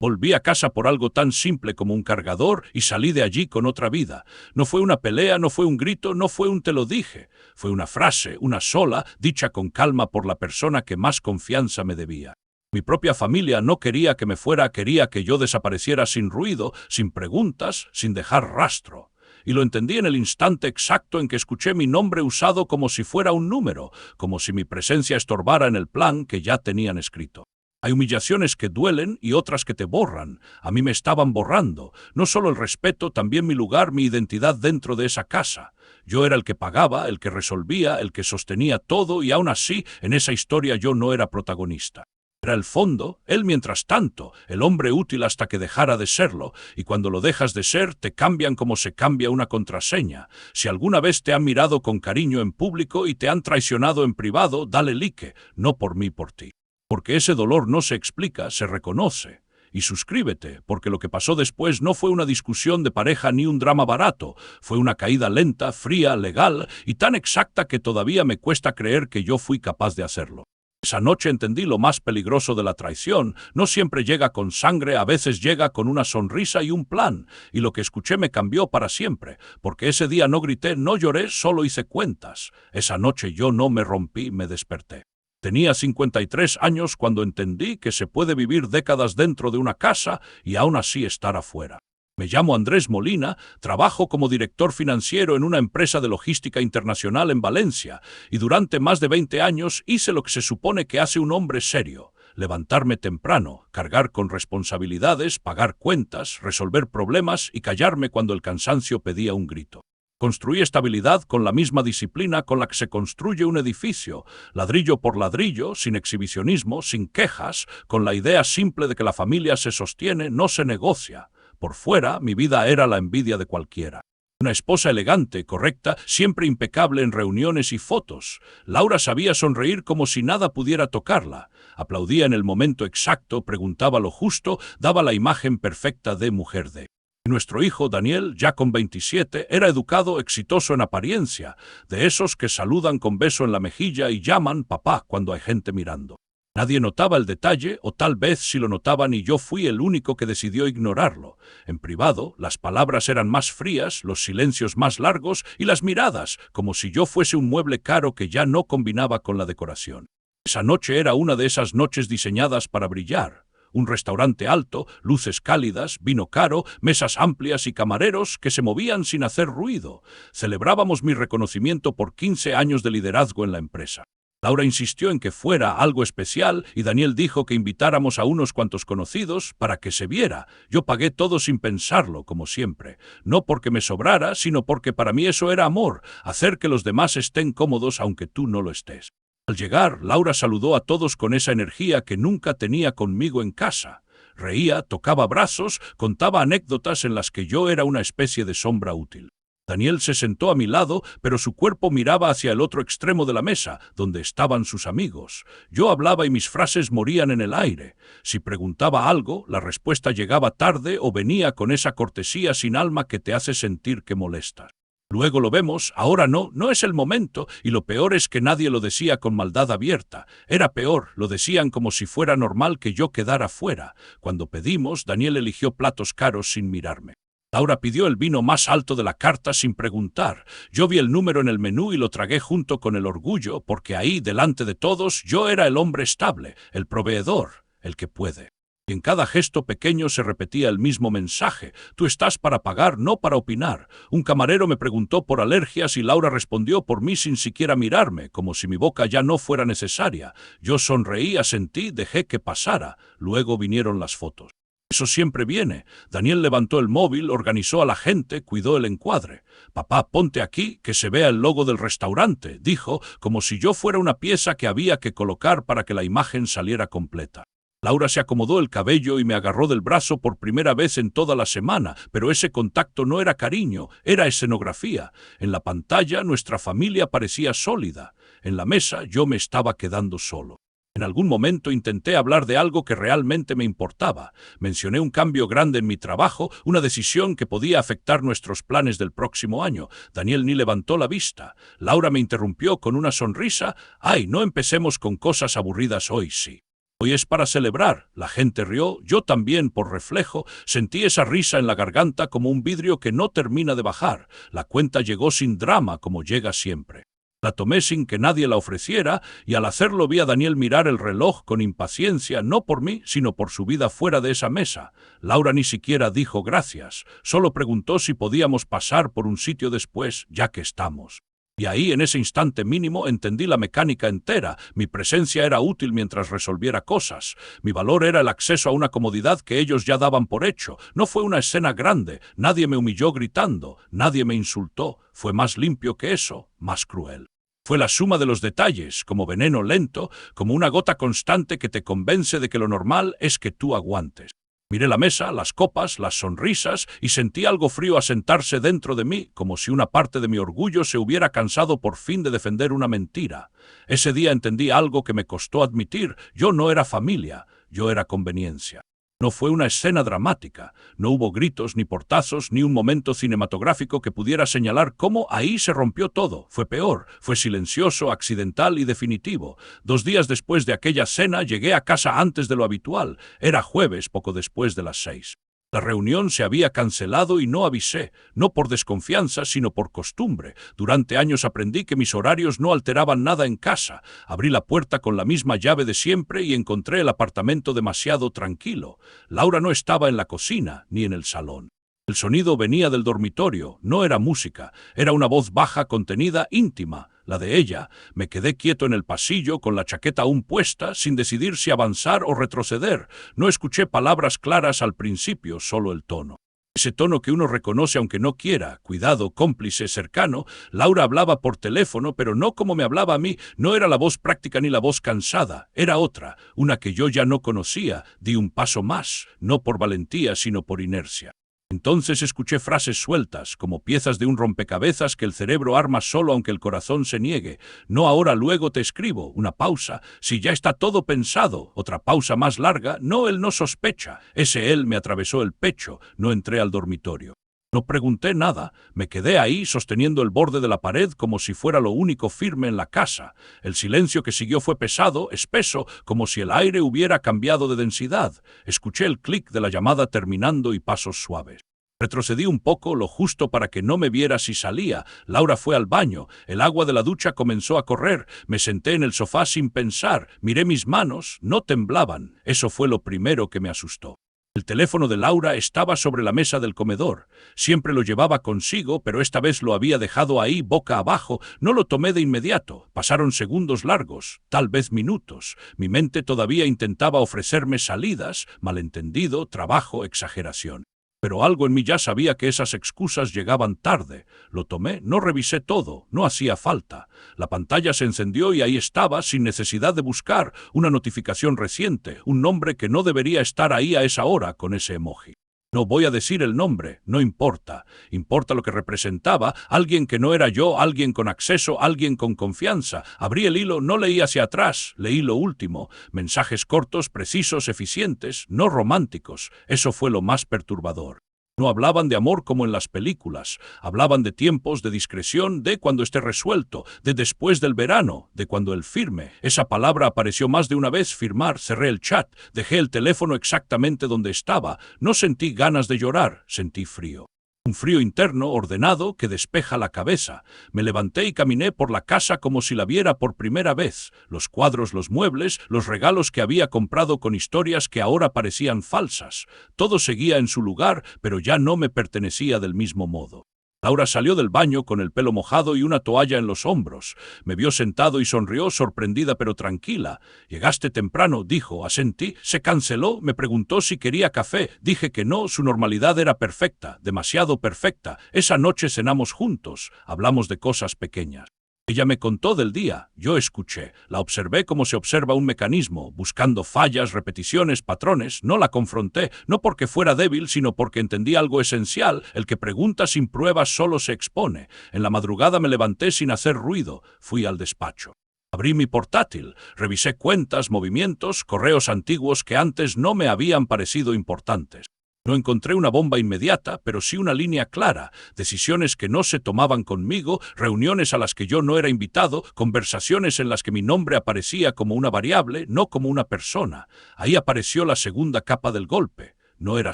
Volví a casa por algo tan simple como un cargador y salí de allí con otra vida. No fue una pelea, no fue un grito, no fue un te lo dije. Fue una frase, una sola, dicha con calma por la persona que más confianza me debía. Mi propia familia no quería que me fuera, quería que yo desapareciera sin ruido, sin preguntas, sin dejar rastro. Y lo entendí en el instante exacto en que escuché mi nombre usado como si fuera un número, como si mi presencia estorbara en el plan que ya tenían escrito. Hay humillaciones que duelen y otras que te borran. A mí me estaban borrando. No solo el respeto, también mi lugar, mi identidad dentro de esa casa. Yo era el que pagaba, el que resolvía, el que sostenía todo y aún así, en esa historia yo no era protagonista. Era el fondo, él mientras tanto, el hombre útil hasta que dejara de serlo, y cuando lo dejas de ser, te cambian como se cambia una contraseña. Si alguna vez te han mirado con cariño en público y te han traicionado en privado, dale like, no por mí, por ti. Porque ese dolor no se explica, se reconoce. Y suscríbete, porque lo que pasó después no fue una discusión de pareja ni un drama barato, fue una caída lenta, fría, legal y tan exacta que todavía me cuesta creer que yo fui capaz de hacerlo. Esa noche entendí lo más peligroso de la traición. No siempre llega con sangre, a veces llega con una sonrisa y un plan. Y lo que escuché me cambió para siempre, porque ese día no grité, no lloré, solo hice cuentas. Esa noche yo no me rompí, me desperté. Tenía 53 años cuando entendí que se puede vivir décadas dentro de una casa y aún así estar afuera. Me llamo Andrés Molina, trabajo como director financiero en una empresa de logística internacional en Valencia y durante más de 20 años hice lo que se supone que hace un hombre serio. Levantarme temprano, cargar con responsabilidades, pagar cuentas, resolver problemas y callarme cuando el cansancio pedía un grito. Construí estabilidad con la misma disciplina con la que se construye un edificio, ladrillo por ladrillo, sin exhibicionismo, sin quejas, con la idea simple de que la familia se sostiene, no se negocia. Por fuera, mi vida era la envidia de cualquiera. Una esposa elegante, correcta, siempre impecable en reuniones y fotos. Laura sabía sonreír como si nada pudiera tocarla. Aplaudía en el momento exacto, preguntaba lo justo, daba la imagen perfecta de mujer de. Nuestro hijo, Daniel, ya con 27, era educado, exitoso en apariencia, de esos que saludan con beso en la mejilla y llaman papá cuando hay gente mirando. Nadie notaba el detalle, o tal vez sí lo notaban y yo fui el único que decidió ignorarlo. En privado, las palabras eran más frías, los silencios más largos y las miradas, como si yo fuese un mueble caro que ya no combinaba con la decoración. Esa noche era una de esas noches diseñadas para brillar. Un restaurante alto, luces cálidas, vino caro, mesas amplias y camareros que se movían sin hacer ruido. Celebrábamos mi reconocimiento por 15 años de liderazgo en la empresa. Laura insistió en que fuera algo especial y Daniel dijo que invitáramos a unos cuantos conocidos para que se viera. Yo pagué todo sin pensarlo, como siempre. No porque me sobrara, sino porque para mí eso era amor, hacer que los demás estén cómodos aunque tú no lo estés. Al llegar, Laura saludó a todos con esa energía que nunca tenía conmigo en casa. Reía, tocaba brazos, contaba anécdotas en las que yo era una especie de sombra útil. Daniel se sentó a mi lado, pero su cuerpo miraba hacia el otro extremo de la mesa, donde estaban sus amigos. Yo hablaba y mis frases morían en el aire. Si preguntaba algo, la respuesta llegaba tarde o venía con esa cortesía sin alma que te hace sentir que molestas. Luego lo vemos, ahora no, no es el momento, y lo peor es que nadie lo decía con maldad abierta. Era peor, lo decían como si fuera normal que yo quedara fuera. Cuando pedimos, Daniel eligió platos caros sin mirarme. Laura pidió el vino más alto de la carta sin preguntar. Yo vi el número en el menú y lo tragué junto con el orgullo, porque ahí, delante de todos, yo era el hombre estable, el proveedor, el que puede. Y en cada gesto pequeño se repetía el mismo mensaje. Tú estás para pagar, no para opinar. Un camarero me preguntó por alergias y Laura respondió por mí sin siquiera mirarme, como si mi boca ya no fuera necesaria. Yo sonreí, asentí, dejé que pasara. Luego vinieron las fotos. Eso siempre viene. Daniel levantó el móvil, organizó a la gente, cuidó el encuadre. Papá, ponte aquí, que se vea el logo del restaurante, dijo, como si yo fuera una pieza que había que colocar para que la imagen saliera completa. Laura se acomodó el cabello y me agarró del brazo por primera vez en toda la semana, pero ese contacto no era cariño, era escenografía. En la pantalla nuestra familia parecía sólida. En la mesa yo me estaba quedando solo. En algún momento intenté hablar de algo que realmente me importaba. Mencioné un cambio grande en mi trabajo, una decisión que podía afectar nuestros planes del próximo año. Daniel ni levantó la vista. Laura me interrumpió con una sonrisa. «Ay, no empecemos con cosas aburridas hoy, sí». Hoy es para celebrar. La gente rió, yo también, por reflejo, sentí esa risa en la garganta como un vidrio que no termina de bajar. La cuenta llegó sin drama, como llega siempre. La tomé sin que nadie la ofreciera, y al hacerlo vi a Daniel mirar el reloj con impaciencia, no por mí, sino por su vida fuera de esa mesa. Laura ni siquiera dijo gracias, solo preguntó si podíamos pasar por un sitio después, ya que estamos. Y ahí, en ese instante mínimo, entendí la mecánica entera. Mi presencia era útil mientras resolviera cosas. Mi valor era el acceso a una comodidad que ellos ya daban por hecho. No fue una escena grande, nadie me humilló gritando, nadie me insultó. Fue más limpio que eso, más cruel. Fue la suma de los detalles, como veneno lento, como una gota constante que te convence de que lo normal es que tú aguantes. Miré la mesa, las copas, las sonrisas, y sentí algo frío asentarse dentro de mí, como si una parte de mi orgullo se hubiera cansado por fin de defender una mentira. Ese día entendí algo que me costó admitir: yo no era familia, yo era conveniencia. No fue una escena dramática, no hubo gritos, ni portazos, ni un momento cinematográfico que pudiera señalar cómo ahí se rompió todo. Fue peor, fue silencioso, accidental y definitivo. 2 días después de aquella cena llegué a casa antes de lo habitual. Era jueves, poco después de las 6. La reunión se había cancelado y no avisé, no por desconfianza, sino por costumbre. Durante años aprendí que mis horarios no alteraban nada en casa. Abrí la puerta con la misma llave de siempre y encontré el apartamento demasiado tranquilo. Laura no estaba en la cocina ni en el salón. El sonido venía del dormitorio, no era música, era una voz baja, contenida, íntima, la de ella. Me quedé quieto en el pasillo, con la chaqueta aún puesta, sin decidir si avanzar o retroceder. No escuché palabras claras al principio, solo el tono. Ese tono que uno reconoce aunque no quiera, cuidado, cómplice, cercano. Laura hablaba por teléfono, pero no como me hablaba a mí. No era la voz práctica ni la voz cansada, era otra, una que yo ya no conocía. Di un paso más, no por valentía, sino por inercia. Entonces escuché frases sueltas, como piezas de un rompecabezas que el cerebro arma solo aunque el corazón se niegue. No ahora, luego te escribo. Una pausa. Si ya está todo pensado. Otra pausa más larga. No, él no sospecha. Ese él me atravesó el pecho. No entré al dormitorio. No pregunté nada, me quedé ahí sosteniendo el borde de la pared como si fuera lo único firme en la casa. El silencio que siguió fue pesado, espeso, como si el aire hubiera cambiado de densidad. Escuché el clic de la llamada terminando y pasos suaves. Retrocedí un poco, lo justo para que no me viera si salía. Laura fue al baño, el agua de la ducha comenzó a correr. Me senté en el sofá sin pensar, miré mis manos, no temblaban. Eso fue lo primero que me asustó. El teléfono de Laura estaba sobre la mesa del comedor. Siempre lo llevaba consigo, pero esta vez lo había dejado ahí boca abajo. No lo tomé de inmediato. Pasaron segundos largos, tal vez minutos. Mi mente todavía intentaba ofrecerme salidas, malentendido, trabajo, exageración. Pero algo en mí ya sabía que esas excusas llegaban tarde. Lo tomé, no revisé todo, no hacía falta. La pantalla se encendió y ahí estaba, sin necesidad de buscar, una notificación reciente, un nombre que no debería estar ahí a esa hora con ese emoji. No voy a decir el nombre, no importa. Importa lo que representaba, alguien que no era yo, alguien con acceso, alguien con confianza. Abrí el hilo, no leí hacia atrás, leí lo último. Mensajes cortos, precisos, eficientes, no románticos. Eso fue lo más perturbador. No hablaban de amor como en las películas, hablaban de tiempos, de discreción, de cuando esté resuelto, de después del verano, de cuando él firme. Esa palabra apareció más de una vez: firmar. Cerré el chat, dejé el teléfono exactamente donde estaba. No sentí ganas de llorar, sentí frío. Un frío interno, ordenado, que despeja la cabeza. Me levanté y caminé por la casa como si la viera por primera vez. Los cuadros, los muebles, los regalos que había comprado con historias que ahora parecían falsas. Todo seguía en su lugar, pero ya no me pertenecía del mismo modo. Laura salió del baño con el pelo mojado y una toalla en los hombros. Me vio sentado y sonrió, sorprendida pero tranquila. «Llegaste temprano», dijo. Asentí. «¿Se canceló?». Me preguntó si quería café. Dije que no, su normalidad era perfecta, demasiado perfecta. Esa noche cenamos juntos. Hablamos de cosas pequeñas. Ella me contó del día, yo escuché, la observé como se observa un mecanismo, buscando fallas, repeticiones, patrones. No la confronté, no porque fuera débil, sino porque entendí algo esencial: el que pregunta sin pruebas solo se expone. En la madrugada me levanté sin hacer ruido, fui al despacho. Abrí mi portátil, revisé cuentas, movimientos, correos antiguos que antes no me habían parecido importantes. No encontré una bomba inmediata, pero sí una línea clara, decisiones que no se tomaban conmigo, reuniones a las que yo no era invitado, conversaciones en las que mi nombre aparecía como una variable, no como una persona. Ahí apareció la segunda capa del golpe. No era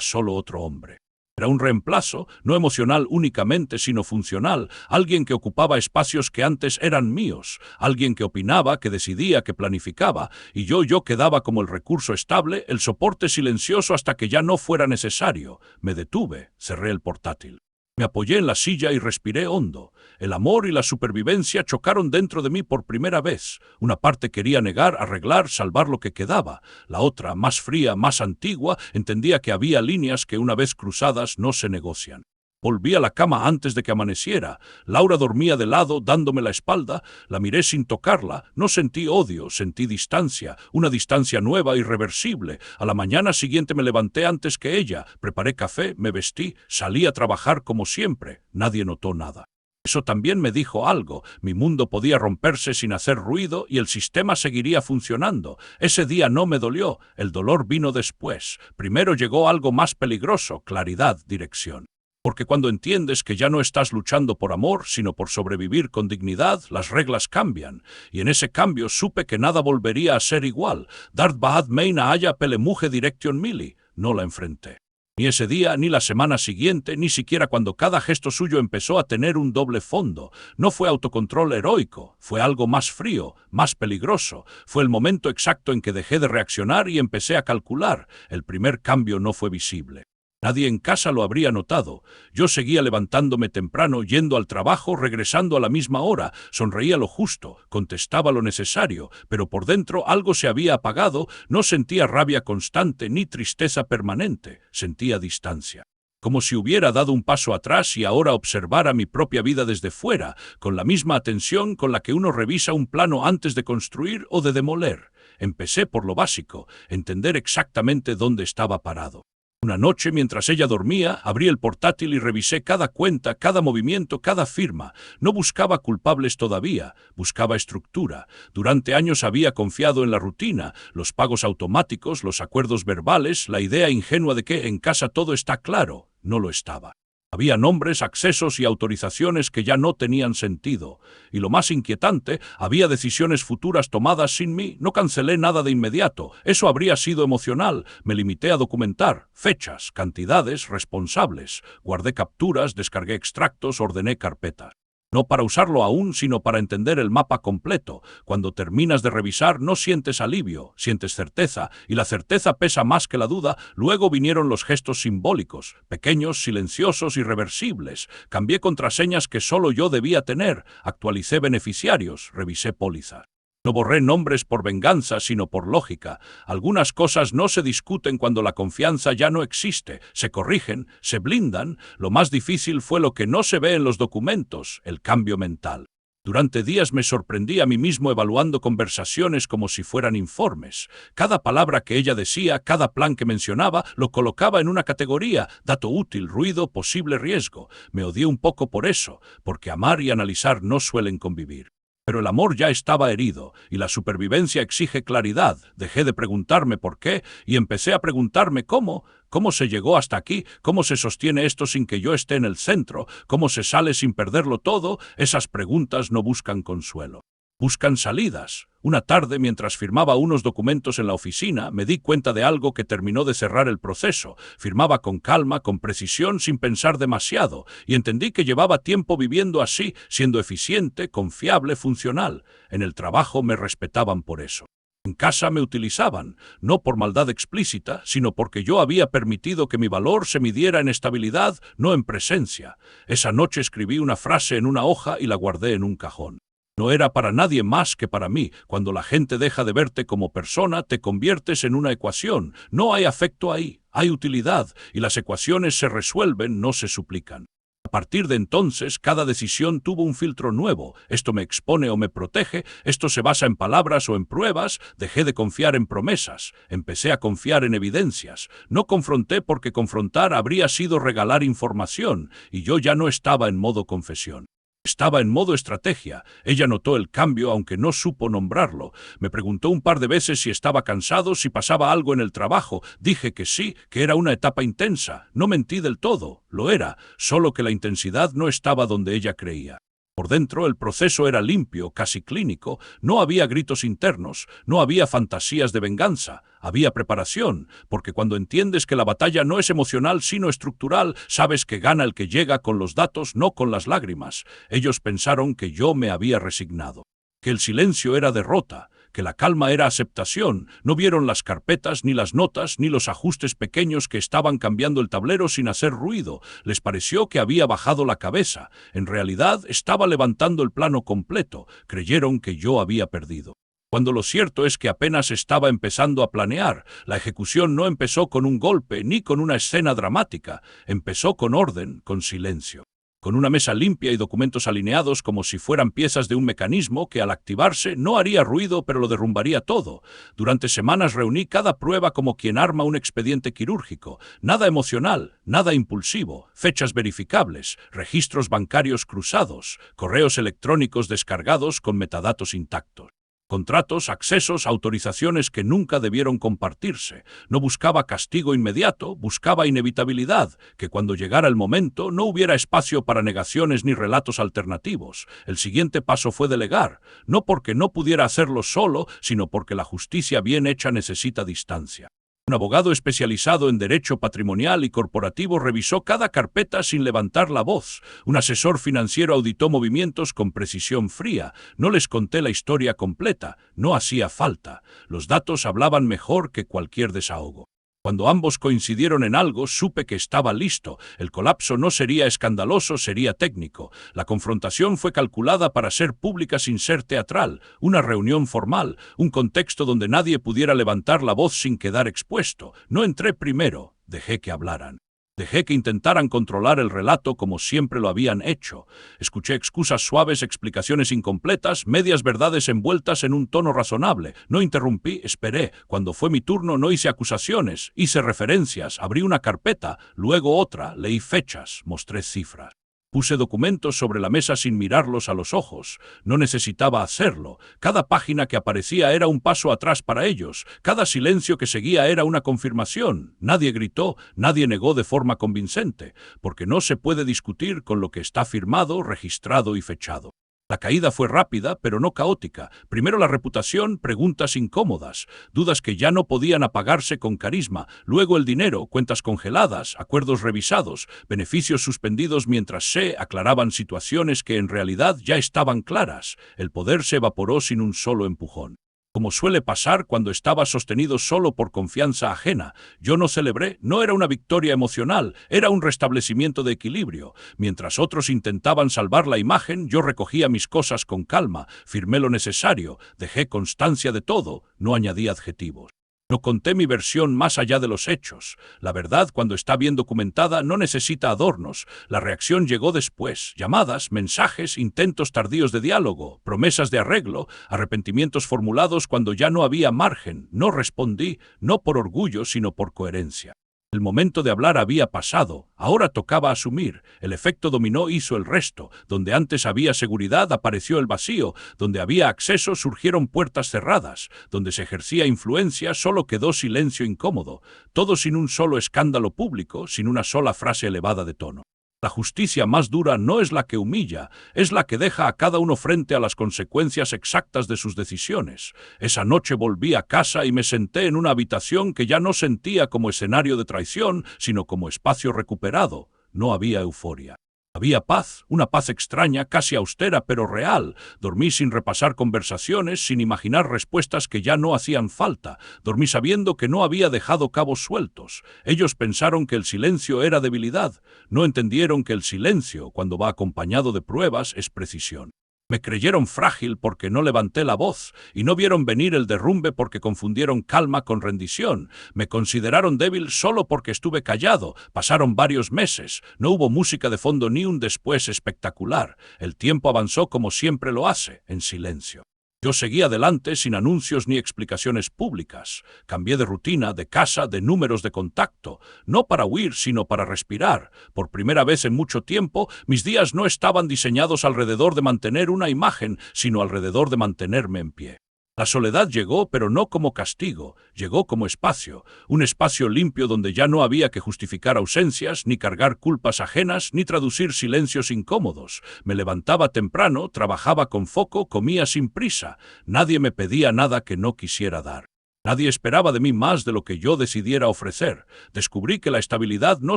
solo otro hombre. Era un reemplazo, no emocional únicamente, sino funcional, alguien que ocupaba espacios que antes eran míos, alguien que opinaba, que decidía, que planificaba, y yo quedaba como el recurso estable, el soporte silencioso hasta que ya no fuera necesario. Me detuve, cerré el portátil. Me apoyé en la silla y respiré hondo. El amor y la supervivencia chocaron dentro de mí por primera vez. Una parte quería negar, arreglar, salvar lo que quedaba. La otra, más fría, más antigua, entendía que había líneas que una vez cruzadas no se negocian. Volví a la cama antes de que amaneciera. Laura dormía de lado, dándome la espalda. La miré sin tocarla. No sentí odio, sentí distancia. Una distancia nueva, irreversible. A la mañana siguiente me levanté antes que ella. Preparé café, me vestí, salí a trabajar como siempre. Nadie notó nada. Eso también me dijo algo. Mi mundo podía romperse sin hacer ruido y el sistema seguiría funcionando. Ese día no me dolió. El dolor vino después. Primero llegó algo más peligroso: claridad, dirección. Porque cuando entiendes que ya no estás luchando por amor, sino por sobrevivir con dignidad, las reglas cambian. Y en ese cambio supe que nada volvería a ser igual. Dart Bahad Meina haya pelemuje direction mili. No la enfrenté. Ni ese día, ni la semana siguiente, ni siquiera cuando cada gesto suyo empezó a tener un doble fondo. No fue autocontrol heroico, fue algo más frío, más peligroso. Fue el momento exacto en que dejé de reaccionar y empecé a calcular. El primer cambio no fue visible. Nadie en casa lo habría notado. Yo seguía levantándome temprano, yendo al trabajo, regresando a la misma hora. Sonreía lo justo, contestaba lo necesario, pero por dentro algo se había apagado. No sentía rabia constante ni tristeza permanente. Sentía distancia. Como si hubiera dado un paso atrás y ahora observara mi propia vida desde fuera, con la misma atención con la que uno revisa un plano antes de construir o de demoler. Empecé por lo básico, entender exactamente dónde estaba parado. Una noche, mientras ella dormía, abrí el portátil y revisé cada cuenta, cada movimiento, cada firma. No buscaba culpables todavía, buscaba estructura. Durante años había confiado en la rutina, los pagos automáticos, los acuerdos verbales, la idea ingenua de que en casa todo está claro. No lo estaba. Había nombres, accesos y autorizaciones que ya no tenían sentido. Y lo más inquietante, había decisiones futuras tomadas sin mí. No cancelé nada de inmediato. Eso habría sido emocional. Me limité a documentar fechas, cantidades, responsables. Guardé capturas, descargué extractos, ordené carpetas. No para usarlo aún, sino para entender el mapa completo. Cuando terminas de revisar, no sientes alivio, sientes certeza, y la certeza pesa más que la duda. Luego vinieron los gestos simbólicos, pequeños, silenciosos, irreversibles. Cambié contraseñas que solo yo debía tener, actualicé beneficiarios, revisé pólizas. No borré nombres por venganza, sino por lógica. Algunas cosas no se discuten cuando la confianza ya no existe. Se corrigen, se blindan. Lo más difícil fue lo que no se ve en los documentos, el cambio mental. Durante días me sorprendí a mí mismo evaluando conversaciones como si fueran informes. Cada palabra que ella decía, cada plan que mencionaba, lo colocaba en una categoría: dato útil, ruido, posible riesgo. Me odié un poco por eso, porque amar y analizar no suelen convivir. Pero el amor ya estaba herido, y la supervivencia exige claridad. Dejé de preguntarme por qué, y empecé a preguntarme cómo. ¿Cómo se llegó hasta aquí? ¿Cómo se sostiene esto sin que yo esté en el centro? ¿Cómo se sale sin perderlo todo? Esas preguntas no buscan consuelo. Buscan salidas. Una tarde, mientras firmaba unos documentos en la oficina, me di cuenta de algo que terminó de cerrar el proceso. Firmaba con calma, con precisión, sin pensar demasiado, y entendí que llevaba tiempo viviendo así, siendo eficiente, confiable, funcional. En el trabajo me respetaban por eso. En casa me utilizaban, no por maldad explícita, sino porque yo había permitido que mi valor se midiera en estabilidad, no en presencia. Esa noche escribí una frase en una hoja y la guardé en un cajón. No era para nadie más que para mí. Cuando la gente deja de verte como persona, te conviertes en una ecuación. No hay afecto ahí, hay utilidad, y las ecuaciones se resuelven, no se suplican. A partir de entonces, cada decisión tuvo un filtro nuevo. Esto me expone o me protege, esto se basa en palabras o en pruebas. Dejé de confiar en promesas, empecé a confiar en evidencias. No confronté porque confrontar habría sido regalar información, y yo ya no estaba en modo confesión. Estaba en modo estrategia. Ella notó el cambio, aunque no supo nombrarlo. Me preguntó un par de veces si estaba cansado, si pasaba algo en el trabajo. Dije que sí, que era una etapa intensa. No mentí del todo, lo era, solo que la intensidad no estaba donde ella creía. Por dentro el proceso era limpio, casi clínico, no había gritos internos, no había fantasías de venganza, había preparación, porque cuando entiendes que la batalla no es emocional sino estructural, sabes que gana el que llega con los datos, no con las lágrimas. Ellos pensaron que yo me había resignado, que el silencio era derrota, que la calma era aceptación. No vieron las carpetas, ni las notas, ni los ajustes pequeños que estaban cambiando el tablero sin hacer ruido. Les pareció que había bajado la cabeza. En realidad estaba levantando el plano completo. Creyeron que yo había perdido. Cuando lo cierto es que apenas estaba empezando a planear. La ejecución no empezó con un golpe, ni con una escena dramática. Empezó con orden, con silencio, con una mesa limpia y documentos alineados como si fueran piezas de un mecanismo que al activarse no haría ruido pero lo derrumbaría todo. Durante semanas reuní cada prueba como quien arma un expediente quirúrgico. Nada emocional, nada impulsivo, fechas verificables, registros bancarios cruzados, correos electrónicos descargados con metadatos intactos. Contratos, accesos, autorizaciones que nunca debieron compartirse. No buscaba castigo inmediato, buscaba inevitabilidad, que cuando llegara el momento no hubiera espacio para negaciones ni relatos alternativos. El siguiente paso fue delegar, no porque no pudiera hacerlo solo, sino porque la justicia bien hecha necesita distancia. Un abogado especializado en derecho patrimonial y corporativo revisó cada carpeta sin levantar la voz. Un asesor financiero auditó movimientos con precisión fría. No les conté la historia completa, no hacía falta. Los datos hablaban mejor que cualquier desahogo. Cuando ambos coincidieron en algo, supe que estaba listo. El colapso no sería escandaloso, sería técnico. La confrontación fue calculada para ser pública sin ser teatral. Una reunión formal, un contexto donde nadie pudiera levantar la voz sin quedar expuesto. No entré primero, dejé que hablaran. Dejé que intentaran controlar el relato como siempre lo habían hecho. Escuché excusas suaves, explicaciones incompletas, medias verdades envueltas en un tono razonable. No interrumpí, esperé. Cuando fue mi turno no hice acusaciones, hice referencias, abrí una carpeta, luego otra, leí fechas, mostré cifras. Puse documentos sobre la mesa sin mirarlos a los ojos. No necesitaba hacerlo. Cada página que aparecía era un paso atrás para ellos. Cada silencio que seguía era una confirmación. Nadie gritó, nadie negó de forma convincente, porque no se puede discutir con lo que está firmado, registrado y fechado. La caída fue rápida, pero no caótica. Primero la reputación, preguntas incómodas, dudas que ya no podían apagarse con carisma. Luego el dinero, cuentas congeladas, acuerdos revisados, beneficios suspendidos mientras se aclaraban situaciones que en realidad ya estaban claras. El poder se evaporó sin un solo empujón. Como suele pasar cuando estaba sostenido solo por confianza ajena. Yo no celebré, no era una victoria emocional, era un restablecimiento de equilibrio. Mientras otros intentaban salvar la imagen, yo recogía mis cosas con calma, firmé lo necesario, dejé constancia de todo, no añadí adjetivos. No conté mi versión más allá de los hechos. La verdad, cuando está bien documentada, no necesita adornos. La reacción llegó después. Llamadas, mensajes, intentos tardíos de diálogo, promesas de arreglo, arrepentimientos formulados cuando ya no había margen. No respondí, no por orgullo, sino por coherencia. El momento de hablar había pasado, ahora tocaba asumir. El efecto dominó hizo el resto. Donde antes había seguridad apareció el vacío, donde había acceso surgieron puertas cerradas, donde se ejercía influencia solo quedó silencio incómodo, todo sin un solo escándalo público, sin una sola frase elevada de tono. La justicia más dura no es la que humilla, es la que deja a cada uno frente a las consecuencias exactas de sus decisiones. Esa noche volví a casa y me senté en una habitación que ya no sentía como escenario de traición, sino como espacio recuperado. No había euforia. Había paz, una paz extraña, casi austera, pero real. Dormí sin repasar conversaciones, sin imaginar respuestas que ya no hacían falta. Dormí sabiendo que no había dejado cabos sueltos. Ellos pensaron que el silencio era debilidad. No entendieron que el silencio, cuando va acompañado de pruebas, es precisión. Me creyeron frágil porque no levanté la voz, y no vieron venir el derrumbe porque confundieron calma con rendición. Me consideraron débil solo porque estuve callado. Pasaron varios meses. No hubo música de fondo ni un después espectacular. El tiempo avanzó como siempre lo hace, en silencio. Yo seguí adelante sin anuncios ni explicaciones públicas. Cambié de rutina, de casa, de números de contacto, no para huir, sino para respirar. Por primera vez en mucho tiempo, mis días no estaban diseñados alrededor de mantener una imagen, sino alrededor de mantenerme en pie. La soledad llegó, pero no como castigo, llegó como espacio, un espacio limpio donde ya no había que justificar ausencias, ni cargar culpas ajenas, ni traducir silencios incómodos. Me levantaba temprano, trabajaba con foco, comía sin prisa. Nadie me pedía nada que no quisiera dar. Nadie esperaba de mí más de lo que yo decidiera ofrecer. Descubrí que la estabilidad no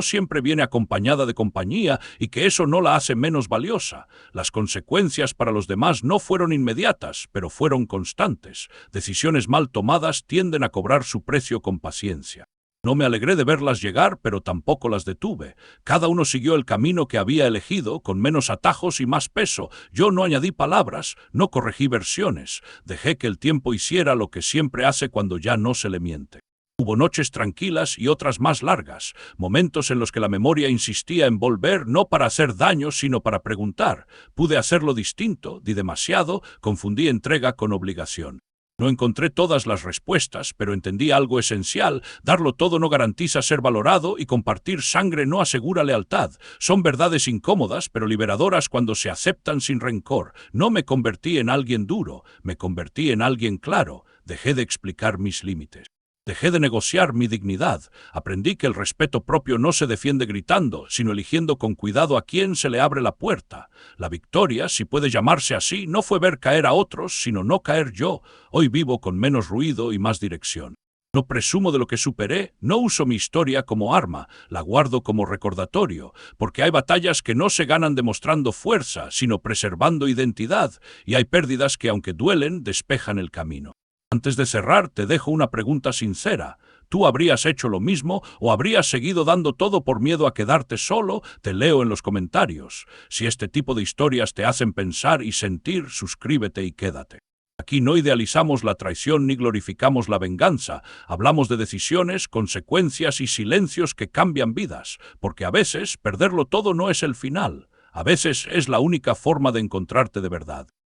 siempre viene acompañada de compañía y que eso no la hace menos valiosa. Las consecuencias para los demás no fueron inmediatas, pero fueron constantes. Decisiones mal tomadas tienden a cobrar su precio con paciencia. No me alegré de verlas llegar, pero tampoco las detuve. Cada uno siguió el camino que había elegido, con menos atajos y más peso. Yo no añadí palabras, no corregí versiones. Dejé que el tiempo hiciera lo que siempre hace cuando ya no se le miente. Hubo noches tranquilas y otras más largas, momentos en los que la memoria insistía en volver no para hacer daño, sino para preguntar. Pude hacerlo distinto, di demasiado, confundí entrega con obligación. No encontré todas las respuestas, pero entendí algo esencial. Darlo todo no garantiza ser valorado y compartir sangre no asegura lealtad. Son verdades incómodas, pero liberadoras cuando se aceptan sin rencor. No me convertí en alguien duro, me convertí en alguien claro. Dejé de explicar mis límites. Dejé de negociar mi dignidad. Aprendí que el respeto propio no se defiende gritando, sino eligiendo con cuidado a quién se le abre la puerta. La victoria, si puede llamarse así, no fue ver caer a otros, sino no caer yo. Hoy vivo con menos ruido y más dirección. No presumo de lo que superé, no uso mi historia como arma, la guardo como recordatorio, porque hay batallas que no se ganan demostrando fuerza, sino preservando identidad, y hay pérdidas que, aunque duelen, despejan el camino. Antes de cerrar, te dejo una pregunta sincera. ¿Tú habrías hecho lo mismo o habrías seguido dando todo por miedo a quedarte solo? Te leo en los comentarios. Si este tipo de historias te hacen pensar y sentir, suscríbete y quédate. Aquí no idealizamos la traición ni glorificamos la venganza. Hablamos de decisiones, consecuencias y silencios que cambian vidas, porque a veces perderlo todo no es el final. A veces es la única forma de encontrarte de verdad.